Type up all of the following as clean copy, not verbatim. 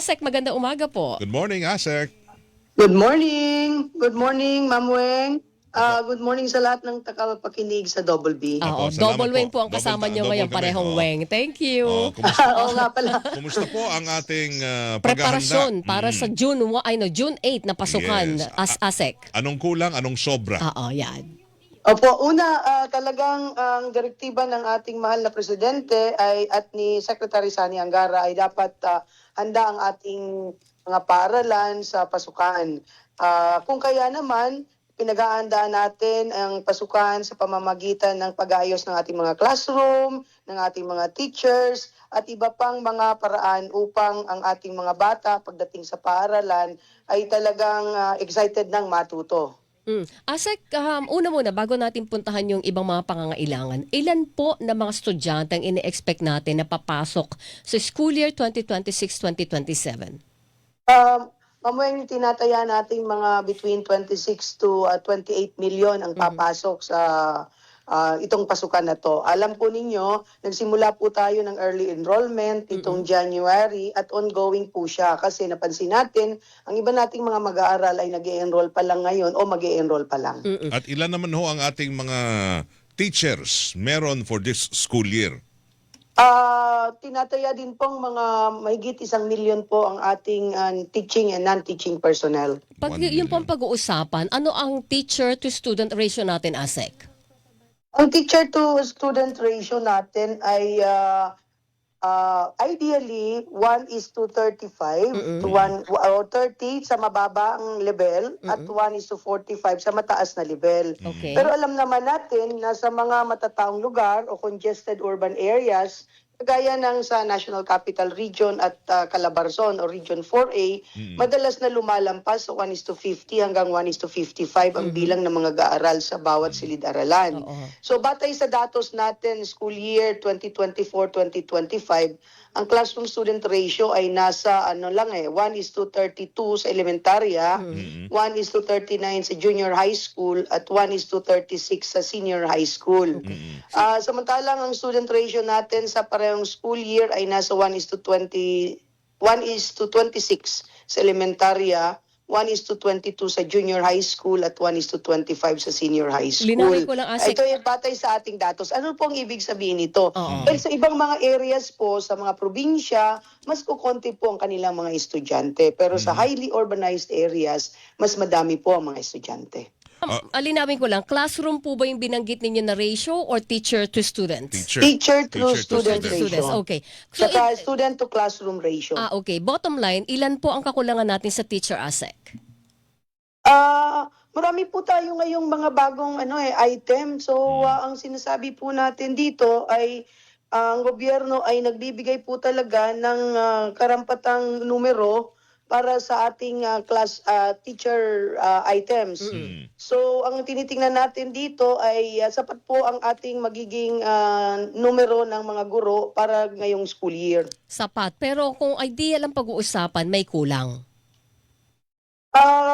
Sek, maganda umaga po. Good morning, Asek. Good morning! Good morning, Ma'am Weng. Opo. Good morning sa lahat ng tagapakinig sa Double B. Opo, Oo, salamat double wing po. po ang kasama nyo Double ngayon, kami, parehong oo. weng. Thank you. Kumusta, Oo nga pala. kumusta po ang ating Preparasyon paghahanda? para sa June 8 na pasukan Yes. as ASEC. Anong kulang, anong sobra? Oo, yan. Opo, una, talagang ang direktiba ng ating mahal na presidente at ni Secretary Sani Angara ay dapat handa ang ating mga paaralan sa pasukan. Kung kaya naman, pinag-aandaan natin ang pasukan sa pamamagitan ng pag-aayos ng ating mga classroom, ng ating mga teachers, at iba pang mga paraan upang ang ating mga bata pagdating sa paaralan ay talagang excited ng matuto. ASEC, una muna, bago natin puntahan yung ibang mga pangangailangan, ilan po na mga estudyante ang ini-expect natin na papasok sa school year 2026-2027? Mamueng tinataya nating mga between 26 to 28 million ang papasok sa itong pasukan na to. Alam po ninyo, nagsimula po tayo ng early enrollment itong January at ongoing po siya kasi napansin natin, ang iba nating mga mag-aaral ay nag-e-enroll pa lang ngayon o mag-e-enroll pa lang. At ilan naman ho ang ating mga teachers meron for this school year? Tinataya din pong mga mahigit 1 million po ang ating teaching and non-teaching personnel. Pag 1 yun po ang million. pag-uusapan, ano ang teacher-to-student ratio natin, ASEC? Ang teacher-to-student ratio natin ay ideally 1:35 to 1 or 30 sa mababa ang level at 1:45 sa mataas na level. Okay. Pero alam naman natin na sa mga matataong lugar o congested urban areas, kagaya ng sa National Capital Region at Calabarzon o Region 4A, madalas na lumalampas sa 1:50 hanggang 1:55 ang bilang ng mga gaaral sa bawat silid-aralan. Oo. So batay sa datos natin, school year 2024-2025, ang classroom student ratio ay nasa 1:32 sa elementarya, 1:39 sa junior high school, at 1:36 sa senior high school. Samantalang ang student ratio natin sa parehong school year ay nasa 1:26 sa elementarya, 1:22 sa junior high school, at 1:25 sa senior high school. Linawin ko lang, ASEC. Ito ay batay sa ating datos. Ano pong ibig sabihin nito? Oo. Dahil sa ibang mga areas po, sa mga probinsya, mas kukonti po ang kanilang mga estudyante. Pero sa highly urbanized areas, mas madami po ang mga estudyante. Alinawin ko lang, classroom po ba yung binanggit ninyo na ratio or teacher-to-students? Teacher to student Students, ratio. okay. So, Saka student to classroom ratio. okay. Bottom line, ilan po ang kakulangan natin sa teacher, ASEC? Marami po tayo ngayong mga bagong item. So ang sinasabi po natin dito ay ang gobyerno ay nagbibigay po talaga ng karampatang numero para sa ating class teacher items. So ang tinitingnan natin dito ay sapat po ang ating magiging numero ng mga guro para ngayong school year. Sapat. Pero kung ideal ang pag-uusapan, may kulang.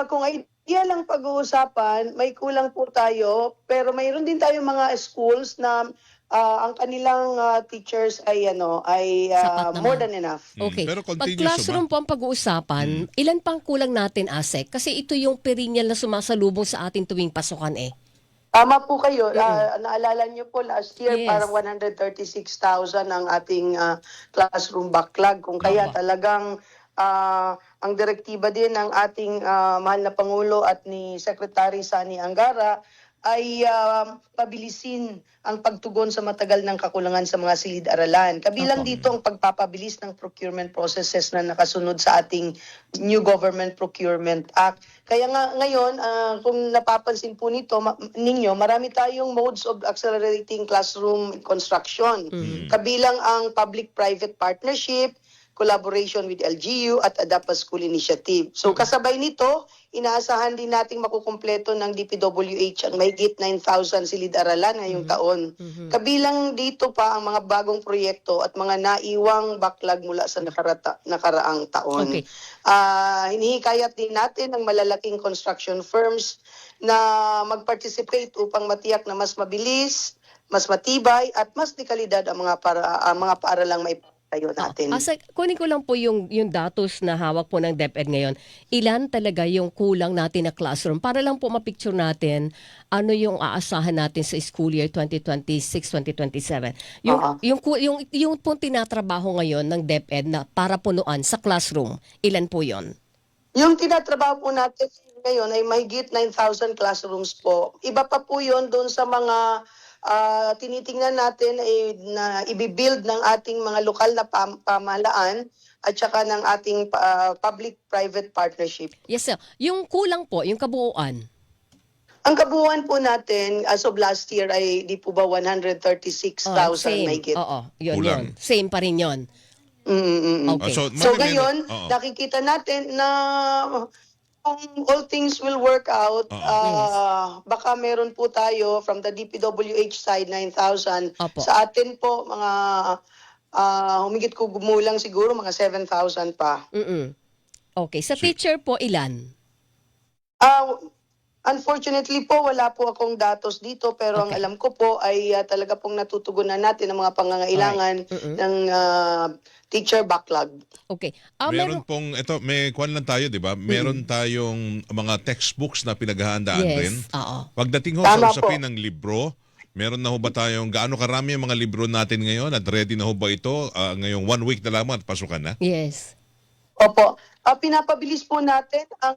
Kung idea lang pag-uusapan, may kulang po tayo, pero mayroon din tayo mga schools na ang kanilang teachers ay Sapat naman. more than enough. Okay. Pero Pag continuous classroom po ang pag-uusapan, ilan pang kulang natin, ASEC? Kasi ito yung perennial na sumasalubong sa atin tuwing pasukan eh. Tama po kayo. Naalala niyo po last year Yes. parang 136,000 ang ating classroom backlog. Kung kaya talagang ang direktiba din ng ating mahal na Pangulo at ni Secretary Sani Angara ay pabilisin ang pagtugon sa matagal ng kakulangan sa mga silid-aralan. Kabilang dito ang pagpapabilis ng procurement processes na nakasunod sa ating New Government Procurement Act. Kaya nga ngayon, kung napapansin po ninyo, marami tayong modes of accelerating classroom construction. Kabilang ang public-private partnership, collaboration with LGU at Adapt a School Initiative. So kasabay nito, inaasahan din nating makukumpleto ng DPWH ang mahigit 9,000 silid-aralan ngayong taon. Kabilang dito pa ang mga bagong proyekto at mga naiwang backlog mula sa nakaraang taon. Okay. Hinihikayat din natin ang malalaking construction firms na mag-participate upang matiyak na mas mabilis, mas matibay at mas dekalidad ang mga paaralang may tinatayo natin. Asa, kunin ko lang po yung datos na hawak po ng DepEd ngayon. Ilan talaga yung kulang natin na classroom? Para lang po mapicture natin ano yung aasahan natin sa school year 2026-2027. Yung pong tinatrabaho ngayon ng DepEd na para punuan sa classroom, ilan po yon? Yung tinatrabaho po natin ngayon ay mahigit 9,000 classrooms po. Iba pa po yun doon sa mga tinitingnan natin na ibibuild ng ating mga lokal na pamahalaan at saka ng ating public-private partnership. Yes, sir. Yung kulang po, yung kabuuan. Ang kabuuan po natin as of last year ay di po ba 136,000 Same. mahigit. Oo, yun, Kulang. yun. Same pa rin yun. Okay. So Marami ngayon, oo. nakikita natin na kung all things will work out, baka meron po tayo from the DPWH side 9,000. Opo. Sa atin po mga humigit ko gumulang siguro mga 7,000 pa. Okay. Sa teacher po, ilan? Unfortunately po, wala po akong datos dito pero ang alam ko po ay talaga pong natutugunan natin ang mga pangangailangan ng teacher backlog. Okay. Meron pong, may kwan lang tayo, di ba? Meron tayong mga textbooks na pinaghahandaan Yes, rin. oo. Pagdating ho Tama sa usapin ng libro, meron na ho ba tayong, gaano karami ang mga libro natin ngayon at ready na ho ba ito ngayong 1 week na lamang at pasukan na? Yes. Opo. Pinapabilis po natin ang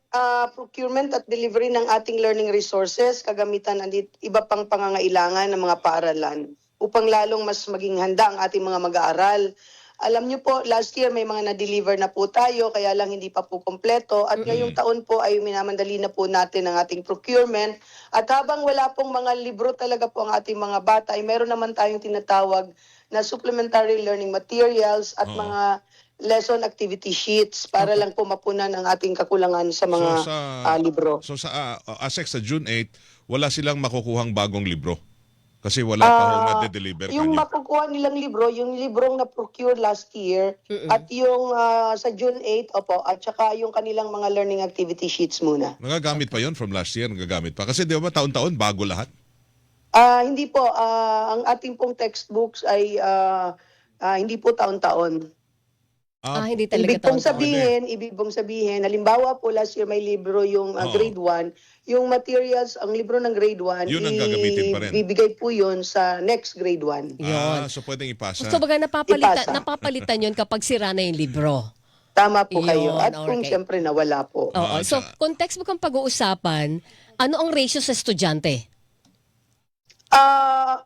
procurement at delivery ng ating learning resources, kagamitan at iba pang pangangailangan ng mga paaralan upang lalong mas maging handa ang ating mga mag-aaral. Alam niyo po, last year may mga na-deliver na po tayo, kaya lang hindi pa po kompleto. At ngayong taon po ay minamandali na po natin ang ating procurement. At habang wala pong mga libro talaga po ang ating mga bata, ay meron naman tayong tinatawag na supplementary learning materials at mga lesson activity sheets para lang po mapunan ang ating kakulangan sa mga libro. So sa ASEC sa June 8, wala silang makukuhang bagong libro? Kasi wala pa ho na-deliver Yung kanyo. makukuha nilang libro, yung librong na-procure last year, at yung sa June 8, at saka yung kanilang mga learning activity sheets muna. Nagagamit pa yon from last year? Nagagamit pa? Kasi di ba taon-taon bago lahat? Hindi po. Ang ating pong textbooks ay hindi po taon-taon. Hindi talaga Ibig pong sabihin, halimbawa po last year may libro yung grade 1, yung materials, ang libro ng grade 1, Yun ang gagamitin pa rin. bibigay po yun sa next grade 1. Yun. So pwedeng ipasa. So baga napapalitan yun kapag sira na yung libro. Tama po kayo. Yun, At kung okay. siyempre nawala po. Oo. So kung textbook ang pag-uusapan, ano ang ratio sa estudyante?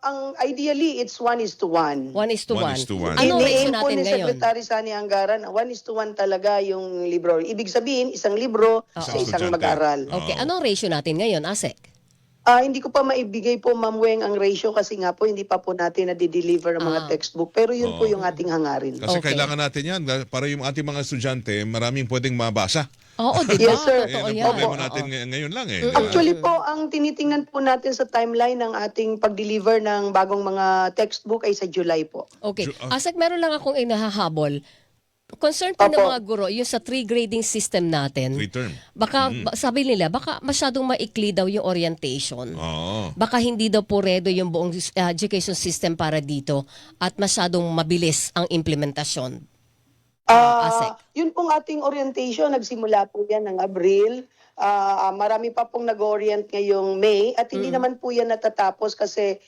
Ang ideally, it's 1:1. 1:1. 1:1. Ano ang ratio Ini-aim po natin ni ngayon? Secretary Sani Anggaran, 1:1 talaga yung libro. Ibig sabihin, isang libro sa isang estudyante. mag-aral. Okay, ano ang ratio natin ngayon, ASEC? Hindi ko pa maibigay po, Ma'am Weng, ang ratio kasi nga po hindi pa po natin na-deliver ang mga textbook. Pero yun po yung ating hangarin. Kasi Okay. kailangan natin yan para yung ating mga estudyante, maraming pwedeng mabasa. Oo, di ba? Yes, sir. Totoo Ang yan. problema natin ngayon lang eh. di ba? Actually po, ang tinitingnan po natin sa timeline ng ating pag-deliver ng bagong mga textbook ay sa July po. Okay. ASEC, meron lang akong inahahabol. Concern po ng Opo. mga guro, yung sa 3 grading system natin. 3 term. Baka, sabi nila, baka masyadong maikli daw yung orientation. Oo. Baka hindi daw po redo yung buong education system para dito at masyadong mabilis ang implementasyon. ASEC. Yun pong ating orientation, nagsimula po yan ng Abril. Marami pa pong nag-orient ngayong May at hindi naman po yan natatapos kasi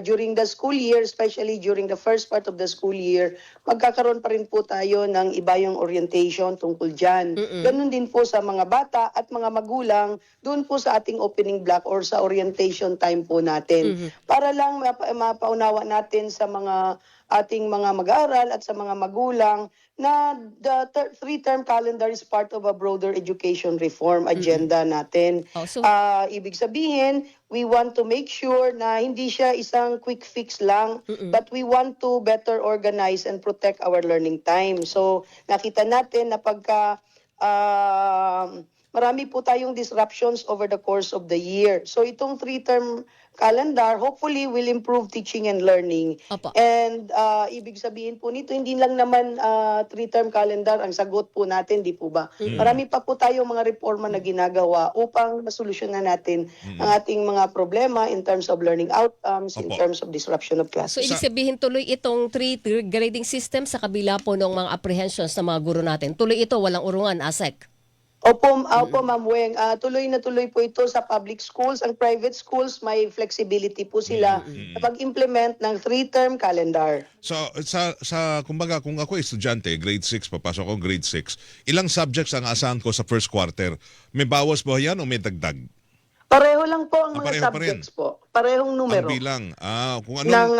during the school year, especially during the first part of the school year, magkakaroon pa rin po tayo ng iba yung orientation tungkol dyan. Ganun din po sa mga bata at mga magulang, doon po sa ating opening block or sa orientation time po natin. Para lang mapaunawa natin sa mga ating mga mag-aaral at sa mga magulang na the 3-term calendar is part of a broader education reform agenda natin. Ibig sabihin, we want to make sure na hindi siya isang quick fix lang, but we want to better organize and protect our learning time. So nakita natin na pagka marami po tayong disruptions over the course of the year. So itong 3-term calendar, hopefully will improve teaching and learning. Opo. And ibig sabihin po nito, hindi lang naman 3-term calendar ang sagot po natin, di po ba? Marami pa po tayong mga reforma na ginagawa upang masolusyonan natin ang ating mga problema in terms of learning outcomes, in Opo. terms of disruption of class. So, ibig sabihin tuloy itong 3-tier grading system sa kabila po ng mga apprehensions ng mga guro natin. Tuloy ito, walang urungan, ASEC. Opo, Ma'am Weng. Tuloy na tuloy po ito sa public schools. Ang private schools, may flexibility po sila na mag-implement ng 3-term calendar. So, kumbaga, kung ako estudyante, grade 6, papasok ako grade 6, ilang subjects ang asahan ko sa first quarter? May bawas ba yan o may dagdag? Pareho lang po ang mga pareho pa rin. subjects po. Parehong numero. Ang bilang. Kung anong...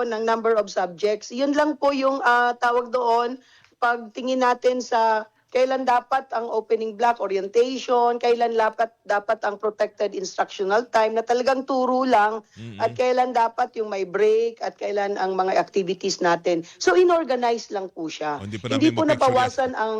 ng number of subjects. Yun lang po yung tawag doon pag tingin natin sa kailan dapat ang opening block orientation, kailan dapat ang protected instructional time na talagang turo lang, at kailan dapat yung may break, at kailan ang mga activities natin. So inorganize lang po siya. Hindi pa Hindi namin po mapicture nabawasan ang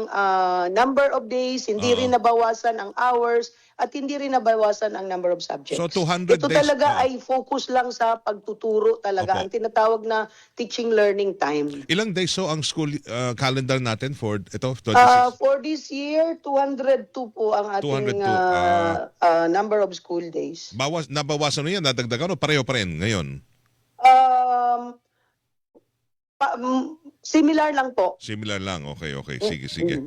number of days, hindi rin nabawasan ang hours, at hindi rin nabawasan ang number of subjects. So, 200 Ito days, talaga ay focus lang sa pagtuturo talaga, Opo. ang tinatawag na teaching learning time. Ilang days so ang school calendar natin for ito, 26? For this year, 202 po ang ating 202, number of school days. Nabawasan na yan, nadagdagan o pareho pa rin ngayon? Similar lang po. Similar lang. Okay. Sige.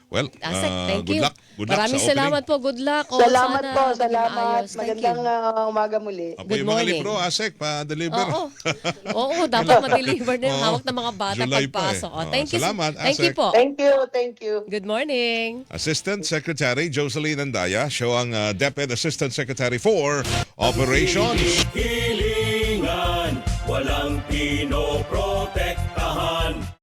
Well, ASEC, thank good you. luck. Good luck Maraming sa opening. salamat po. Good luck. Salamat Sana po, maging salamat. maayos. Thank Magandang you. umaga muli. Apo, Good yung mga morning. libro, ASEC, pa-deliver. Oo, dapat ma-deliver na yung hawak ng mga bata July pa pagpasok. eh. Thank you. Salamat, Thank you ASEC. po. Thank you. Good morning. Assistant Secretary Jocelyn Andaya, siya ang DepEd Assistant Secretary for Operations.